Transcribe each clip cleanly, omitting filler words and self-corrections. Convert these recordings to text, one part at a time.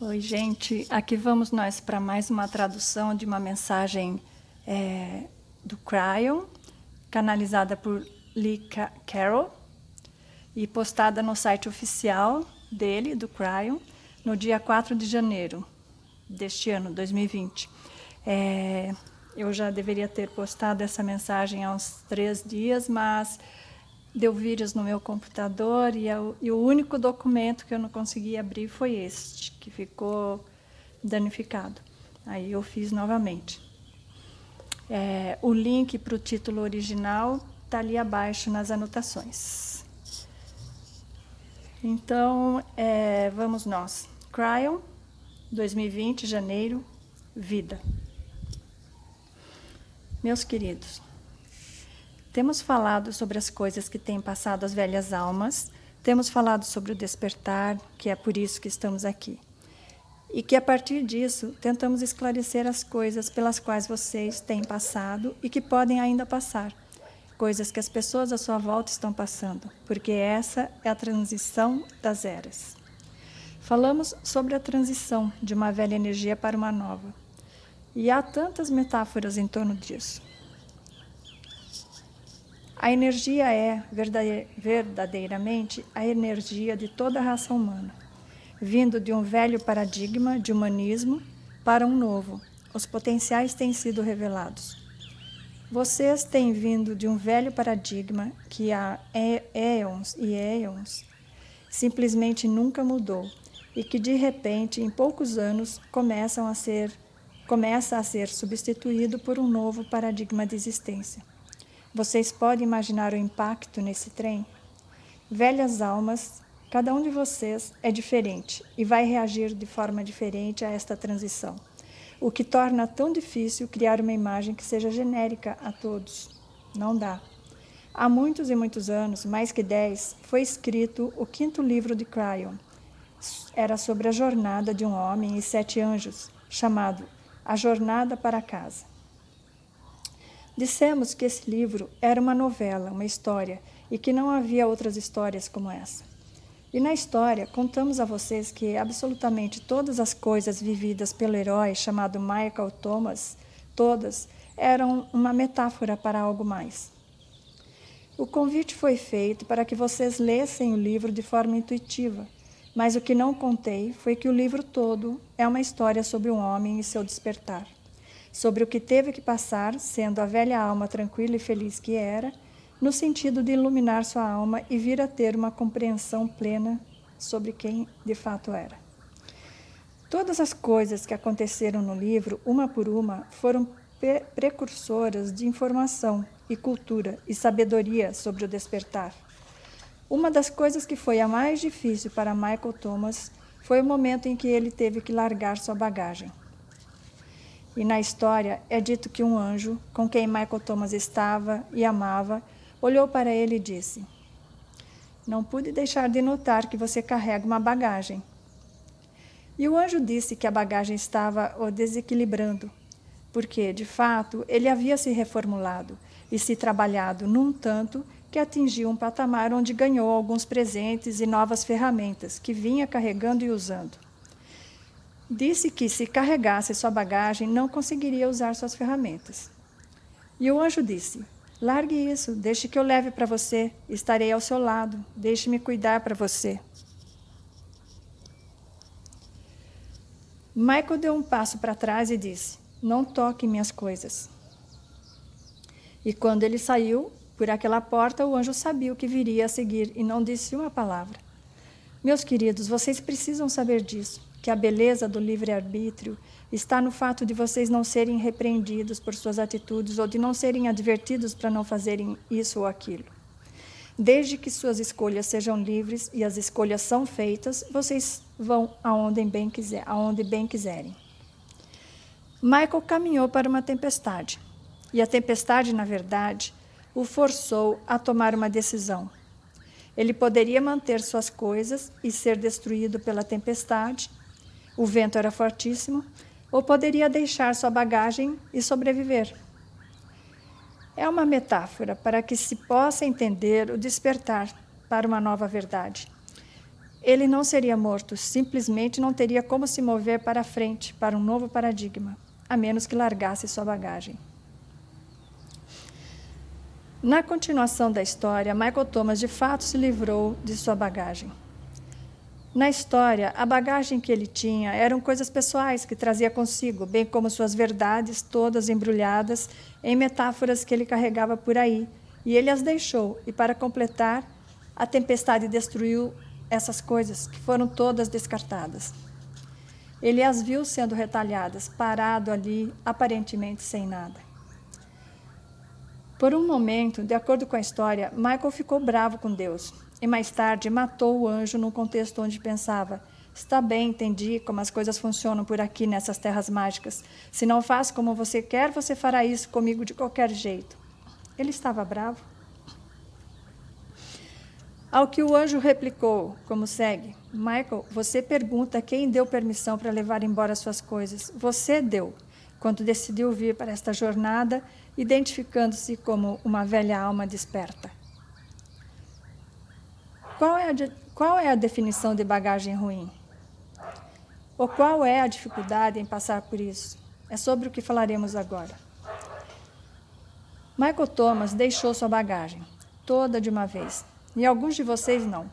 Oi, gente. Aqui vamos nós para mais uma tradução de uma mensagem do Cryon, canalizada por Lee Carroll e postada no site oficial dele, do Cryon, no dia 4 de janeiro deste ano, 2020. Eu já deveria ter postado essa mensagem há uns 3 dias, mas deu vírus no meu computador e o único documento que eu não consegui abrir foi este, que ficou danificado. Aí eu fiz novamente. O link para o título original está ali abaixo nas anotações. Então, vamos nós. Cryon, 2020, janeiro, vida. Meus queridos, temos falado sobre as coisas que têm passado as velhas almas, temos falado sobre o despertar, que é por isso que estamos aqui. E que a partir disso, tentamos esclarecer as coisas pelas quais vocês têm passado e que podem ainda passar. Coisas que as pessoas à sua volta estão passando, porque essa é a transição das eras. Falamos sobre a transição de uma velha energia para uma nova. E há tantas metáforas em torno disso. A energia é verdadeiramente a energia de toda a raça humana, vindo de um velho paradigma de humanismo para um novo. Os potenciais têm sido revelados. Vocês têm vindo de um velho paradigma que há éons e éons simplesmente nunca mudou e que de repente, em poucos anos, começa a ser substituído por um novo paradigma de existência. Vocês podem imaginar o impacto nesse trem? Velhas almas, cada um de vocês é diferente e vai reagir de forma diferente a esta transição, o que torna tão difícil criar uma imagem que seja genérica a todos. Não dá. Há muitos e muitos anos, mais que 10, foi escrito o 5º livro de Cryon. Era sobre a jornada de um homem e 7 anjos, chamado A Jornada para Casa. Dissemos que esse livro era uma novela, uma história, e que não havia outras histórias como essa. E na história, contamos a vocês que absolutamente todas as coisas vividas pelo herói chamado Michael Thomas, todas, eram uma metáfora para algo mais. O convite foi feito para que vocês lessem o livro de forma intuitiva, mas o que não contei foi que o livro todo é uma história sobre um homem e seu despertar. Sobre o que teve que passar, sendo a velha alma tranquila e feliz que era, no sentido de iluminar sua alma e vir a ter uma compreensão plena sobre quem de fato era. Todas as coisas que aconteceram no livro, uma por uma, foram precursoras de informação e cultura e sabedoria sobre o despertar. Uma das coisas que foi a mais difícil para Michael Thomas foi o momento em que ele teve que largar sua bagagem. E na história é dito que um anjo, com quem Michael Thomas estava e amava, olhou para ele e disse: "Não pude deixar de notar que você carrega uma bagagem." E o anjo disse que a bagagem estava o desequilibrando, porque, de fato, ele havia se reformulado e se trabalhado num tanto que atingiu um patamar onde ganhou alguns presentes e novas ferramentas que vinha carregando e usando. Disse que, se carregasse sua bagagem, não conseguiria usar suas ferramentas. E o anjo disse: "Largue isso, deixe que eu leve para você, estarei ao seu lado, deixe-me cuidar para você." Michael deu um passo para trás e disse: "Não toque em minhas coisas." E quando ele saiu por aquela porta, o anjo sabia o que viria a seguir e não disse uma palavra. Meus queridos, vocês precisam saber disso, que a beleza do livre-arbítrio está no fato de vocês não serem repreendidos por suas atitudes ou de não serem advertidos para não fazerem isso ou aquilo. Desde que suas escolhas sejam livres e as escolhas são feitas, vocês vão aonde bem quiserem. Michael caminhou para uma tempestade, e a tempestade, na verdade, o forçou a tomar uma decisão. Ele poderia manter suas coisas e ser destruído pela tempestade, o vento era fortíssimo, ou poderia deixar sua bagagem e sobreviver. É uma metáfora para que se possa entender o despertar para uma nova verdade. ele não seria morto, simplesmente não teria como se mover para frente, para um novo paradigma, a menos que largasse sua bagagem. Na continuação da história, Michael Thomas de fato se livrou de sua bagagem. Na história, a bagagem que ele tinha eram coisas pessoais que trazia consigo, bem como suas verdades todas embrulhadas em metáforas que ele carregava por aí, e ele as deixou, e para completar, a tempestade destruiu essas coisas, que foram todas descartadas. Ele as viu sendo retalhadas, parado ali, aparentemente sem nada. Por um momento, de acordo com a história, Michael ficou bravo com Deus e mais tarde matou o anjo num contexto onde pensava: está bem, entendi como as coisas funcionam por aqui nessas terras mágicas. Se não faz como você quer, você fará isso comigo de qualquer jeito. Ele estava bravo? Ao que o anjo replicou, como segue: Michael, você pergunta quem deu permissão para levar embora suas coisas. Você deu, quando decidiu vir para esta jornada, identificando-se como uma velha alma desperta. Qual é a definição de bagagem ruim? Ou qual é a dificuldade em passar por isso? É sobre o que falaremos agora. Michael Thomas deixou sua bagagem, toda de uma vez. E alguns de vocês não.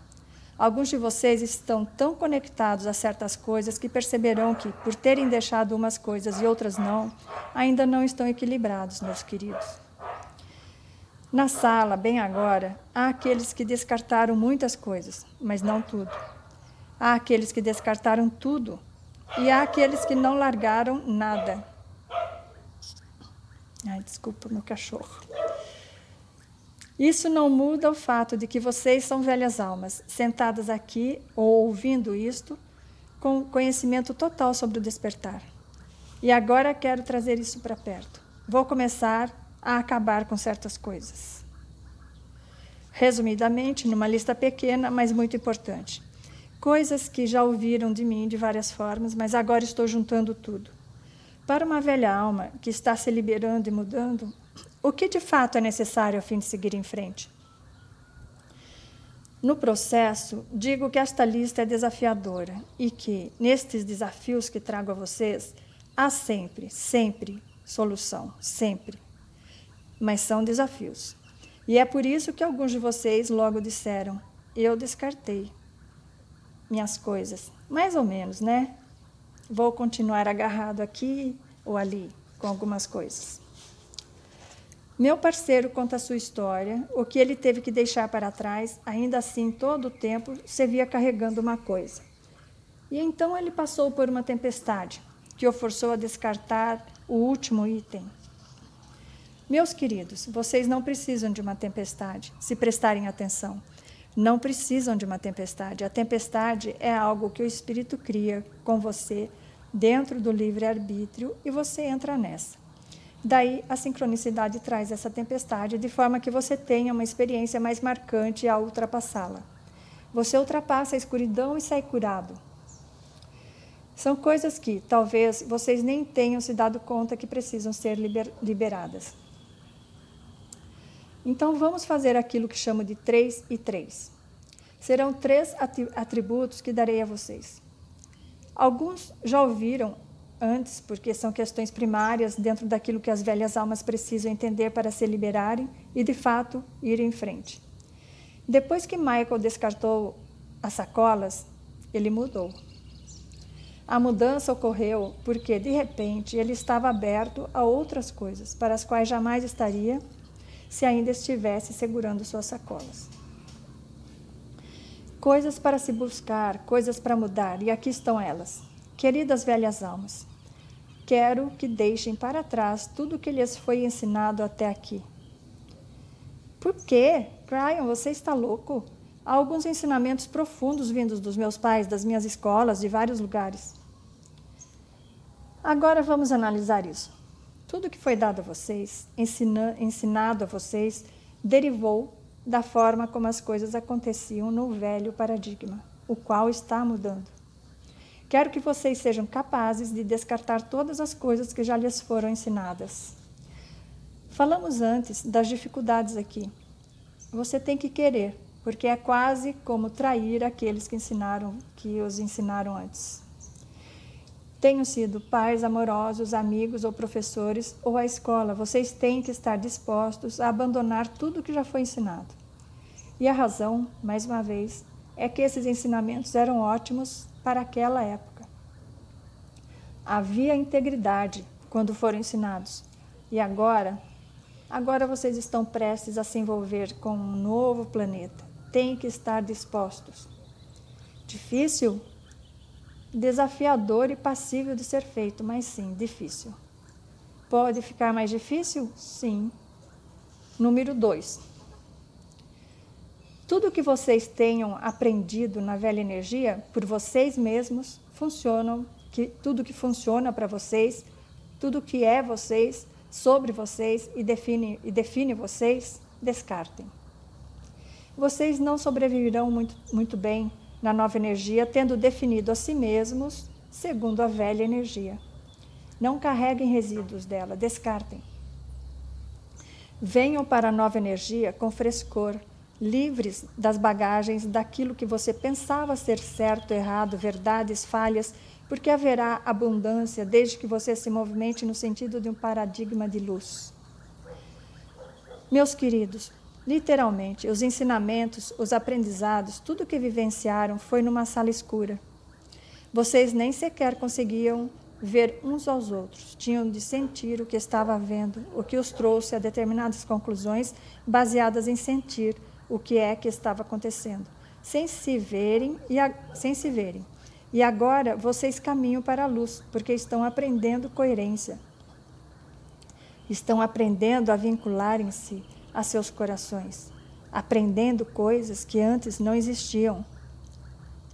Alguns de vocês estão tão conectados a certas coisas que perceberão que, por terem deixado umas coisas e outras não, ainda não estão equilibrados, meus queridos. Na sala, bem agora, há aqueles que descartaram muitas coisas, mas não tudo. Há aqueles que descartaram tudo e há aqueles que não largaram nada. Ai, desculpa, meu cachorro. Isso não muda o fato de que vocês são velhas almas, sentadas aqui ou ouvindo isto, com conhecimento total sobre o despertar. E agora quero trazer isso para perto. Vou começar a acabar com certas coisas. Resumidamente, numa lista pequena, mas muito importante. Coisas que já ouviram de mim de várias formas, mas agora estou juntando tudo. Para uma velha alma que está se liberando e mudando, o que de fato é necessário a fim de seguir em frente? No processo, digo que esta lista é desafiadora e que, nestes desafios que trago a vocês, há sempre, sempre solução, sempre. Mas são desafios. E é por isso que alguns de vocês logo disseram: eu descartei minhas coisas. Mais ou menos, né? Vou continuar agarrado aqui ou ali com algumas coisas. Meu parceiro conta a sua história, o que ele teve que deixar para trás, ainda assim, todo o tempo, se via carregando uma coisa. E então ele passou por uma tempestade, que o forçou a descartar o último item. Meus queridos, vocês não precisam de uma tempestade, se prestarem atenção. Não precisam de uma tempestade. A tempestade é algo que o Espírito cria com você, dentro do livre-arbítrio, e você entra nessa. Daí, a sincronicidade traz essa tempestade, de forma que você tenha uma experiência mais marcante ao ultrapassá-la. Você ultrapassa a escuridão e sai curado. São coisas que, talvez, vocês nem tenham se dado conta que precisam ser liberadas. Então, vamos fazer aquilo que chamo de 3 e 3. Serão 3 atributos que darei a vocês. Alguns já ouviram antes, porque são questões primárias dentro daquilo que as velhas almas precisam entender para se liberarem e, de fato, ir em frente. Depois que Michael descartou as sacolas, ele mudou. A mudança ocorreu porque, de repente, ele estava aberto a outras coisas, para as quais jamais estaria se ainda estivesse segurando suas sacolas. Coisas para se buscar, coisas para mudar, e aqui estão elas. Queridas velhas almas, quero que deixem para trás tudo o que lhes foi ensinado até aqui. Por quê? Brian, você está louco? Há alguns ensinamentos profundos vindos dos meus pais, das minhas escolas, de vários lugares. Agora vamos analisar isso. Tudo que foi dado a vocês, ensinado a vocês, derivou da forma como as coisas aconteciam no velho paradigma, o qual está mudando. Quero que vocês sejam capazes de descartar todas as coisas que já lhes foram ensinadas. Falamos antes das dificuldades aqui. Você tem que querer, porque é quase como trair aqueles que os ensinaram antes. Tenham sido pais amorosos, amigos ou professores, ou a escola, vocês têm que estar dispostos a abandonar tudo que já foi ensinado. E a razão, mais uma vez, é que esses ensinamentos eram ótimos para aquela época. Havia integridade quando foram ensinados. E agora vocês estão prestes a se envolver com um novo planeta. Têm que estar dispostos. Difícil? Desafiador e passível de ser feito, mas sim, difícil. Pode ficar mais difícil? Sim. Número 2. Tudo que vocês tenham aprendido na velha energia, por vocês mesmos, tudo que funciona para vocês, tudo que é vocês, sobre vocês e define vocês, descartem. Vocês não sobreviverão muito bem na nova energia, tendo definido a si mesmos segundo a velha energia. Não carreguem resíduos dela, descartem. Venham para a nova energia com frescor, livres das bagagens daquilo que você pensava ser certo, errado, verdades, falhas, porque haverá abundância desde que você se movimente no sentido de um paradigma de luz. Meus queridos, literalmente, os ensinamentos, os aprendizados, tudo que vivenciaram foi numa sala escura. Vocês nem sequer conseguiam ver uns aos outros, tinham de sentir o que estava havendo, o que os trouxe a determinadas conclusões baseadas em sentir o que é que estava acontecendo, sem se verem. E agora vocês caminham para a luz, porque estão aprendendo coerência. Estão aprendendo a vincularem-se a seus corações, aprendendo coisas que antes não existiam.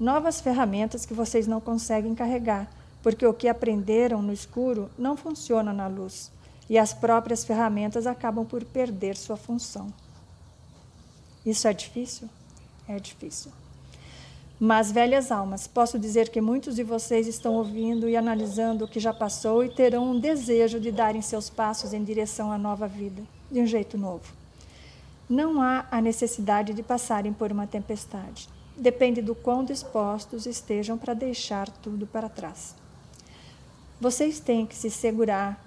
Novas ferramentas que vocês não conseguem carregar, porque o que aprenderam no escuro não funciona na luz, e as próprias ferramentas acabam por perder sua função. Isso é difícil? É difícil. Mas, velhas almas, posso dizer que muitos de vocês estão ouvindo e analisando o que já passou e terão um desejo de darem seus passos em direção à nova vida, de um jeito novo. Não há a necessidade de passarem por uma tempestade. Depende do quão dispostos estejam para deixar tudo para trás. Vocês têm que se segurar.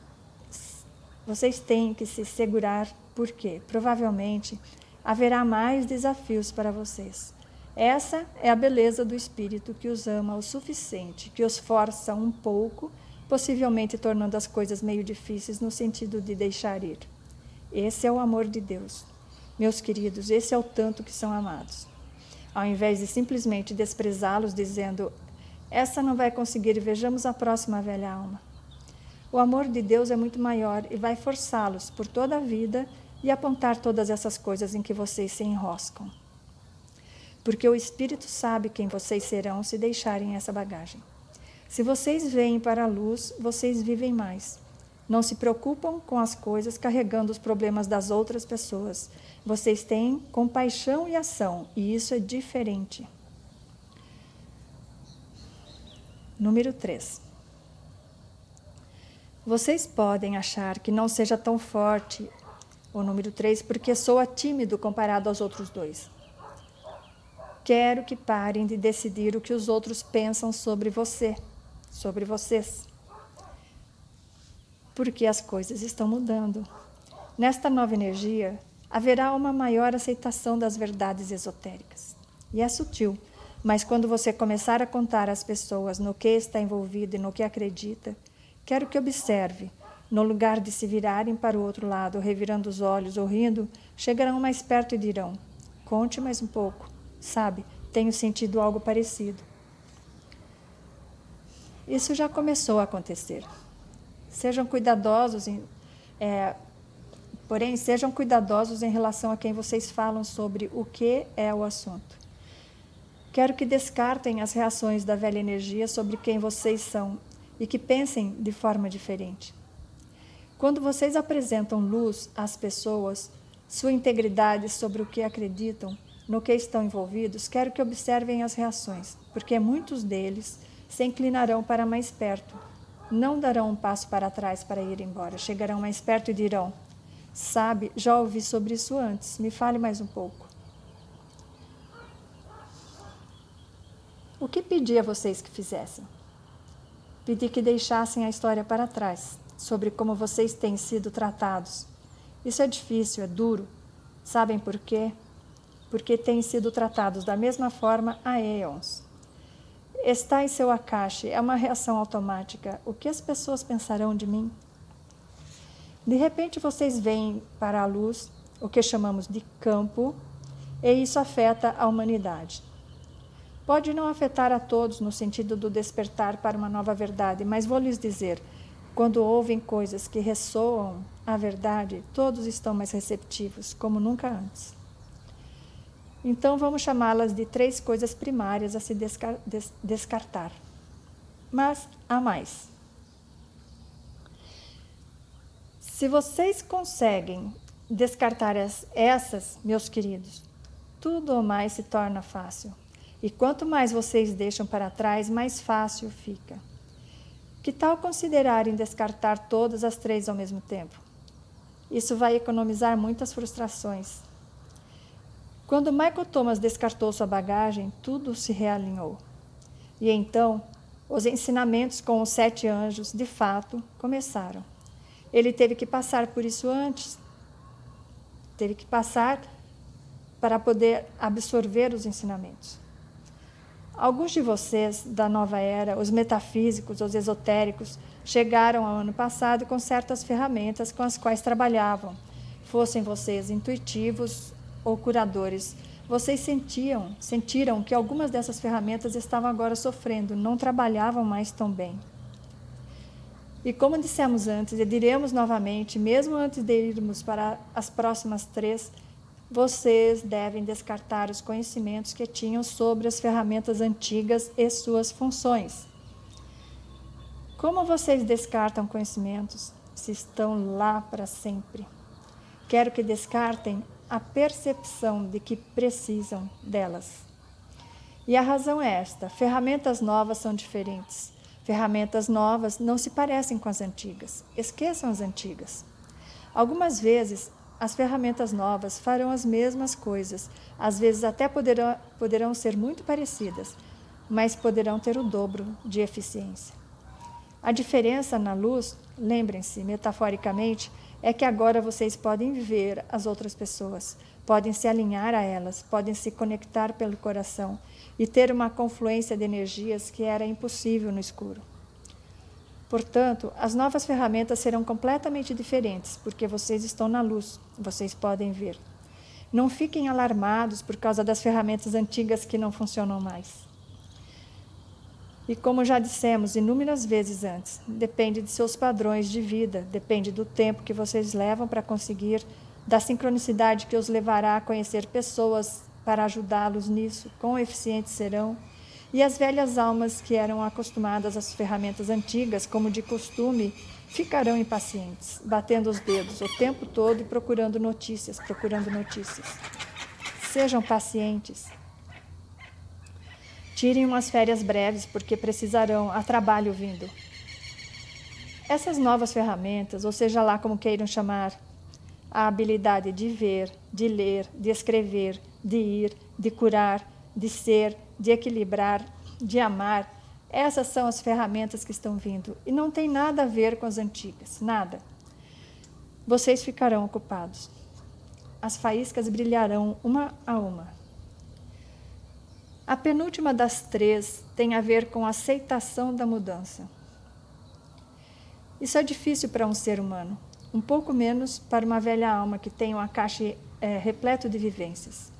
Porque provavelmente haverá mais desafios para vocês. Essa é a beleza do espírito que os ama o suficiente, que os força um pouco, possivelmente tornando as coisas meio difíceis no sentido de deixar ir. Esse é o amor de Deus. Meus queridos, esse é o tanto que são amados. Ao invés de simplesmente desprezá-los, dizendo, essa não vai conseguir, vejamos a próxima, velha alma. O amor de Deus é muito maior e vai forçá-los por toda a vida e apontar todas essas coisas em que vocês se enroscam. Porque o Espírito sabe quem vocês serão se deixarem essa bagagem. Se vocês vêm para a luz, vocês vivem mais. Não se preocupam com as coisas carregando os problemas das outras pessoas. Vocês têm compaixão e ação, e isso é diferente. Número 3. Vocês podem achar que não seja tão forte o número 3 porque soa tímido comparado aos outros 2. Quero que parem de decidir o que os outros pensam sobre vocês. Porque as coisas estão mudando. Nesta nova energia, haverá uma maior aceitação das verdades esotéricas. E é sutil, mas quando você começar a contar às pessoas no que está envolvido e no que acredita, quero que observe, no lugar de se virarem para o outro lado, revirando os olhos ou rindo, chegarão mais perto e dirão, conte mais um pouco. Sabe, tenho sentido algo parecido. Isso já começou a acontecer. Sejam cuidadosos, sejam cuidadosos em relação a quem vocês falam sobre o que é o assunto. Quero que descartem as reações da velha energia sobre quem vocês são e que pensem de forma diferente. Quando vocês apresentam luz às pessoas, sua integridade sobre o que acreditam, no que estão envolvidos, quero que observem as reações, porque muitos deles se inclinarão para mais perto, não darão um passo para trás para ir embora, chegarão mais perto e dirão, sabe, já ouvi sobre isso antes, me fale mais um pouco. O que pedi a vocês que fizessem? Pedi que deixassem a história para trás, sobre como vocês têm sido tratados. Isso é difícil, é duro. Sabem por quê? Porque têm sido tratados da mesma forma há éons. Está em seu Akashi, é uma reação automática. O que as pessoas pensarão de mim? De repente vocês veem para a luz, o que chamamos de campo, e isso afeta a humanidade. Pode não afetar a todos no sentido do despertar para uma nova verdade, mas vou lhes dizer, quando ouvem coisas que ressoam a verdade, todos estão mais receptivos, como nunca antes. Então vamos chamá-las de 3 coisas primárias a se descartar. Mas há mais. Se vocês conseguem descartar essas, meus queridos, tudo ou mais se torna fácil. E quanto mais vocês deixam para trás, mais fácil fica. Que tal considerarem descartar todas as 3 ao mesmo tempo? Isso vai economizar muitas frustrações. Quando Michael Thomas descartou sua bagagem, tudo se realinhou. E então, os ensinamentos com os 7 anjos, de fato, começaram. Ele teve que passar por isso antes. Teve que passar para poder absorver os ensinamentos. Alguns de vocês, da nova era, os metafísicos, os esotéricos, chegaram ao ano passado com certas ferramentas com as quais trabalhavam. Fossem vocês intuitivos ou curadores, vocês sentiram que algumas dessas ferramentas estavam agora sofrendo, não trabalhavam mais tão bem. E como dissemos antes, e diremos novamente, mesmo antes de irmos para as próximas 3, vocês devem descartar os conhecimentos que tinham sobre as ferramentas antigas e suas funções. Como vocês descartam conhecimentos se estão lá para sempre? Quero que descartem a percepção de que precisam delas. E a razão é esta: ferramentas novas são diferentes. Ferramentas novas não se parecem com as antigas. Esqueçam as antigas. Algumas vezes, as ferramentas novas farão as mesmas coisas. Às vezes até poderão ser muito parecidas, mas poderão ter o dobro de eficiência. A diferença na luz, lembrem-se, metaforicamente, é que agora vocês podem ver as outras pessoas, podem se alinhar a elas, podem se conectar pelo coração e ter uma confluência de energias que era impossível no escuro. Portanto, as novas ferramentas serão completamente diferentes, porque vocês estão na luz, vocês podem ver. Não fiquem alarmados por causa das ferramentas antigas que não funcionam mais. E como já dissemos inúmeras vezes antes, depende de seus padrões de vida, depende do tempo que vocês levam para conseguir, da sincronicidade que os levará a conhecer pessoas para ajudá-los nisso, quão eficientes serão, e as velhas almas que eram acostumadas às ferramentas antigas, como de costume, ficarão impacientes, batendo os dedos o tempo todo e procurando notícias. Sejam pacientes. Tirem umas férias breves, porque precisarão, há trabalho vindo. Essas novas ferramentas, ou seja lá como queiram chamar, a habilidade de ver, de ler, de escrever, de ir, de curar, de ser, de equilibrar, de amar, essas são as ferramentas que estão vindo. E não tem nada a ver com as antigas, nada. Vocês ficarão ocupados. As faíscas brilharão uma a uma. A penúltima das 3 tem a ver com a aceitação da mudança. Isso é difícil para um ser humano, um pouco menos para uma velha alma que tem um Akashi repleto de vivências.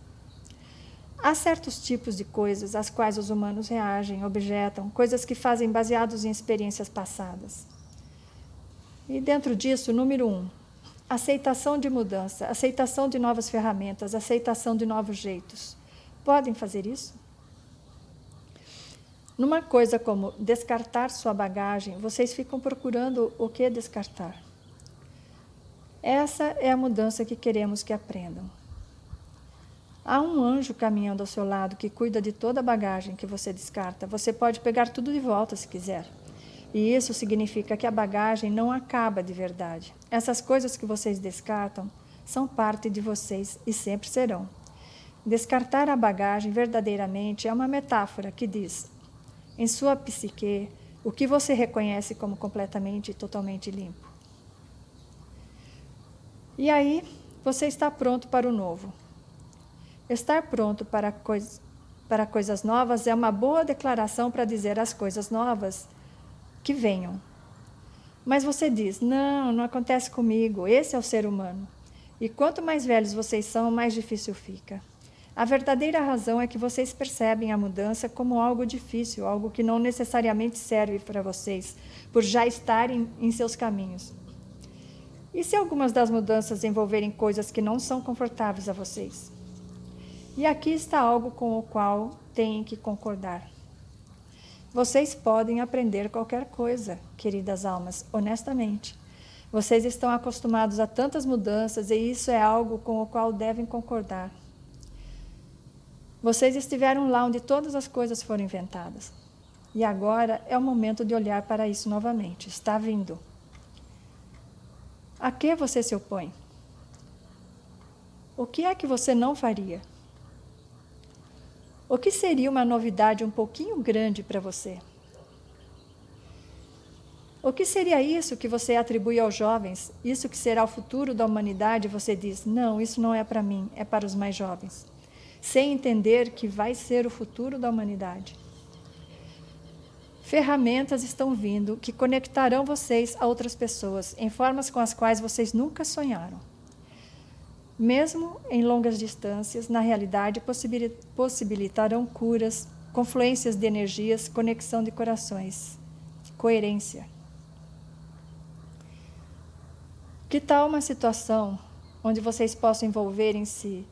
Há certos tipos de coisas às quais os humanos reagem, objetam, coisas que fazem baseados em experiências passadas. E dentro disso, número 1, aceitação de mudança, aceitação de novas ferramentas, aceitação de novos jeitos. Podem fazer isso? Numa coisa como descartar sua bagagem, vocês ficam procurando o que descartar. Essa é a mudança que queremos que aprendam. Há um anjo caminhando ao seu lado que cuida de toda a bagagem que você descarta. Você pode pegar tudo de volta se quiser. E isso significa que a bagagem não acaba de verdade. Essas coisas que vocês descartam são parte de vocês e sempre serão. Descartar a bagagem verdadeiramente é uma metáfora que diz: em sua psique, o que você reconhece como completamente e totalmente limpo. E aí, você está pronto para o novo. Estar pronto para coisas novas é uma boa declaração para dizer às coisas novas que venham. Mas você diz, não acontece comigo, esse é o ser humano. E quanto mais velhos vocês são, mais difícil fica. A verdadeira razão é que vocês percebem a mudança como algo difícil, algo que não necessariamente serve para vocês, por já estarem em seus caminhos. E se algumas das mudanças envolverem coisas que não são confortáveis a vocês? E aqui está algo com o qual têm que concordar. Vocês podem aprender qualquer coisa, queridas almas, honestamente. Vocês estão acostumados a tantas mudanças e isso é algo com o qual devem concordar. Vocês estiveram lá onde todas as coisas foram inventadas. E agora é o momento de olhar para isso novamente. Está vindo. A que você se opõe? O que é que você não faria? O que seria uma novidade um pouquinho grande para você? O que seria isso que você atribui aos jovens? Isso que será o futuro da humanidade? Você diz, não, isso não é para mim, é para os mais jovens. Sem entender que vai ser o futuro da humanidade. Ferramentas estão vindo que conectarão vocês a outras pessoas, em formas com as quais vocês nunca sonharam. Mesmo em longas distâncias, na realidade, possibilitarão curas, confluências de energias, conexão de corações, coerência. Que tal uma situação onde vocês possam envolverem-se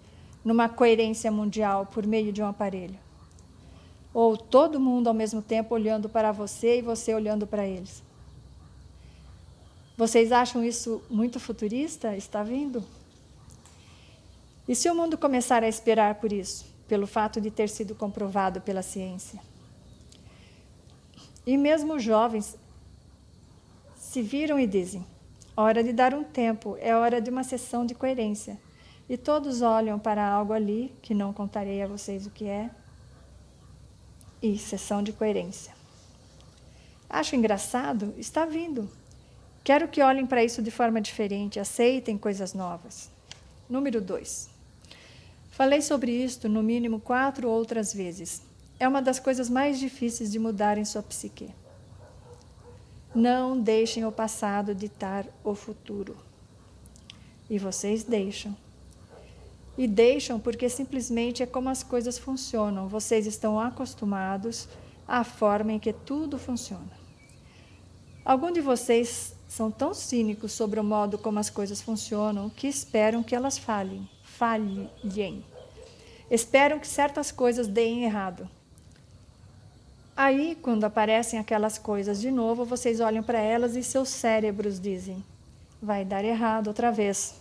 numa coerência mundial por meio de um aparelho? Ou todo mundo ao mesmo tempo olhando para você e você olhando para eles? Vocês acham isso muito futurista? Está vindo? E se o mundo começar a esperar por isso, pelo fato de ter sido comprovado pela ciência? E mesmo os jovens se viram e dizem, hora de dar um tempo, é hora de uma sessão de coerência. E todos olham para algo ali, que não contarei a vocês o que é, e sessão de coerência. Acho engraçado? Está vindo. Quero que olhem para isso de forma diferente, aceitem coisas novas. Número 2. Falei sobre isto no mínimo 4 outras vezes. É uma das coisas mais difíceis de mudar em sua psique. Não deixem o passado ditar o futuro. E vocês deixam. E deixam porque simplesmente é como as coisas funcionam. Vocês estão acostumados à forma em que tudo funciona. Alguns de vocês são tão cínicos sobre o modo como as coisas funcionam que esperam que elas falhem. Esperam que certas coisas deem errado. Aí, quando aparecem aquelas coisas de novo, vocês olham para elas e seus cérebros dizem, vai dar errado outra vez.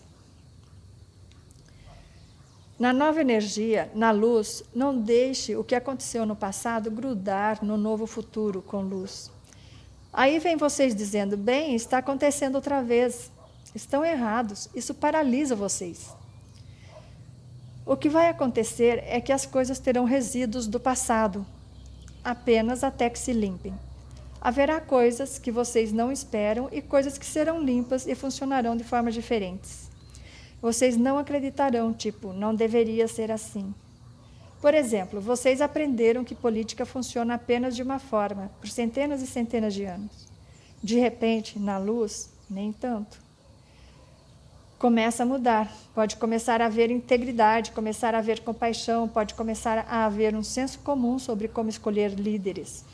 Na nova energia, na luz, não deixe o que aconteceu no passado grudar no novo futuro com luz. Aí vem vocês dizendo, bem, está acontecendo outra vez. Estão errados, isso paralisa vocês. O que vai acontecer é que as coisas terão resíduos do passado, apenas até que se limpem. Haverá coisas que vocês não esperam e coisas que serão limpas e funcionarão de formas diferentes. Vocês não acreditarão, tipo, não deveria ser assim. Por exemplo, vocês aprenderam que política funciona apenas de uma forma, por centenas e centenas de anos. De repente, na luz, nem tanto. Começa a mudar, pode começar a haver integridade, começar a haver compaixão, pode começar a haver um senso comum sobre como escolher líderes,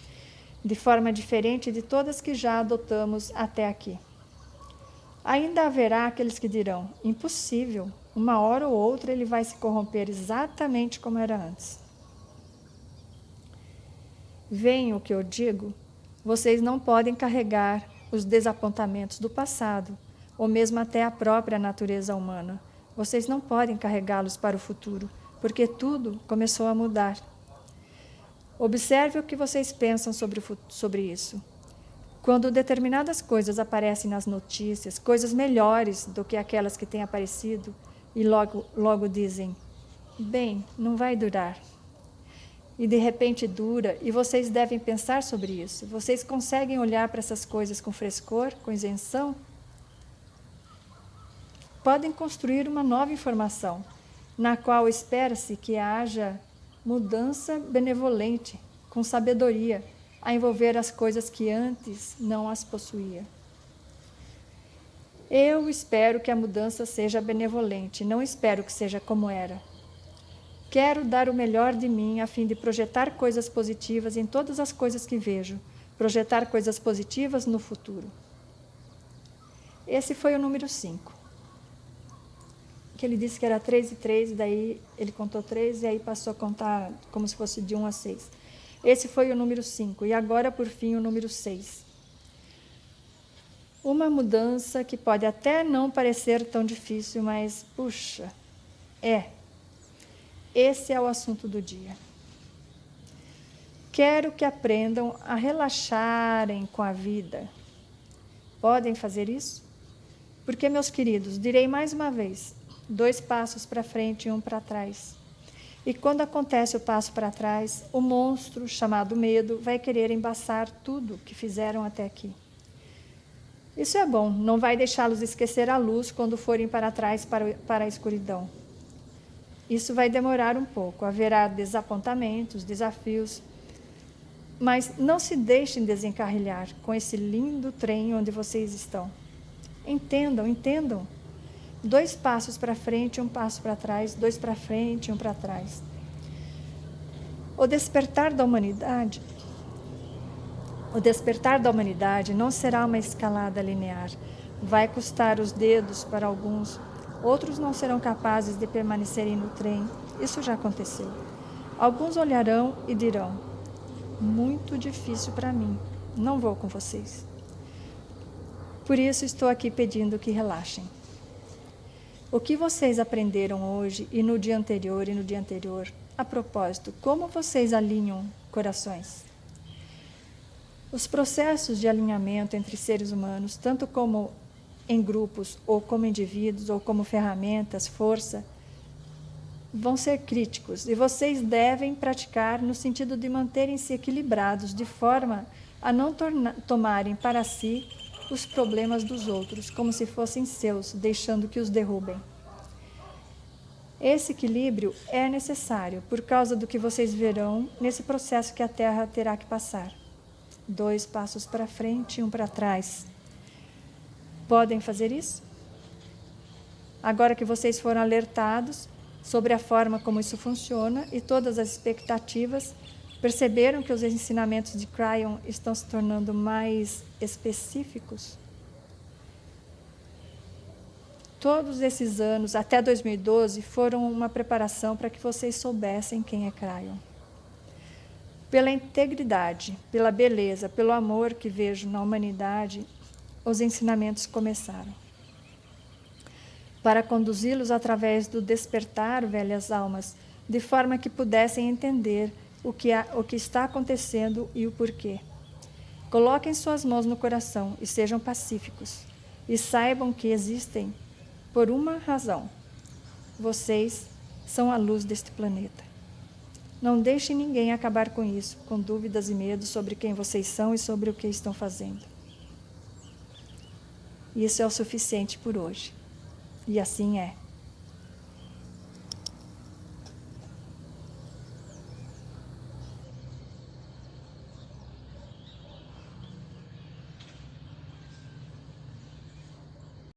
de forma diferente de todas que já adotamos até aqui. Ainda haverá aqueles que dirão, impossível, uma hora ou outra ele vai se corromper exatamente como era antes. Veem o que eu digo? Vocês não podem carregar os desapontamentos do passado, ou mesmo até a própria natureza humana. Vocês não podem carregá-los para o futuro, porque tudo começou a mudar. Observe o que vocês pensam sobre isso. Quando determinadas coisas aparecem nas notícias, coisas melhores do que aquelas que têm aparecido, e logo dizem, bem, não vai durar. e de repente dura, e vocês devem pensar sobre isso. Vocês conseguem olhar para essas coisas com frescor, com isenção? Podem construir uma nova informação, na qual espera-se que haja mudança benevolente, com sabedoria, a envolver as coisas que antes não as possuía. Eu espero que a mudança seja benevolente, não espero que seja como era. Quero dar o melhor de mim a fim de projetar coisas positivas em todas as coisas que vejo, projetar coisas positivas no futuro. Esse foi o número 5. Que ele disse que era 3 e 3, daí ele contou 3 e aí passou a contar como se fosse de 1 a 6. Esse foi o número 5 e agora, por fim, o número 6. Uma mudança que pode até não parecer tão difícil, mas, puxa, esse é o assunto do dia. Quero que aprendam a relaxarem com a vida. Podem fazer isso? Porque, meus queridos, direi mais uma vez, 2 passos para frente e 1 para trás. E quando acontece o passo para trás, o monstro, chamado medo, vai querer embaçar tudo que fizeram até aqui. Isso é bom, não vai deixá-los esquecer a luz quando forem para trás para a escuridão. Isso vai demorar um pouco, haverá desapontamentos, desafios, mas não se deixem desencarrilhar com esse lindo trem onde vocês estão. Entendam. 2 passos para frente, 1 passo para trás, 2 para frente, 1 para trás. O despertar da humanidade não será uma escalada linear. Vai custar os dedos para alguns, outros não serão capazes de permanecerem no trem. Isso já aconteceu. Alguns olharão e dirão: muito difícil para mim, não vou com vocês. Por isso estou aqui pedindo que relaxem. O que vocês aprenderam hoje e no dia anterior a propósito, como vocês alinham corações? Os processos de alinhamento entre seres humanos, tanto como em grupos, ou como indivíduos, ou como ferramentas, força, vão ser críticos e vocês devem praticar no sentido de manterem-se equilibrados, de forma a não tomarem para si os problemas dos outros, como se fossem seus, deixando que os derrubem. Esse equilíbrio é necessário por causa do que vocês verão nesse processo que a Terra terá que passar. 2 passos para frente e 1 para trás. Podem fazer isso? Agora que vocês foram alertados sobre a forma como isso funciona e todas as expectativas, perceberam que os ensinamentos de Kryon estão se tornando mais específicos? Todos esses anos, até 2012, foram uma preparação para que vocês soubessem quem é Kryon. Pela integridade, pela beleza, pelo amor que vejo na humanidade, os ensinamentos começaram. Para conduzi-los através do despertar velhas almas, de forma que pudessem entender o que está acontecendo e o porquê. Coloquem suas mãos no coração e sejam pacíficos. E saibam que existem por uma razão. Vocês são a luz deste planeta. Não deixem ninguém acabar com isso, com dúvidas e medos sobre quem vocês são e sobre o que estão fazendo. Isso é o suficiente por hoje. E assim é.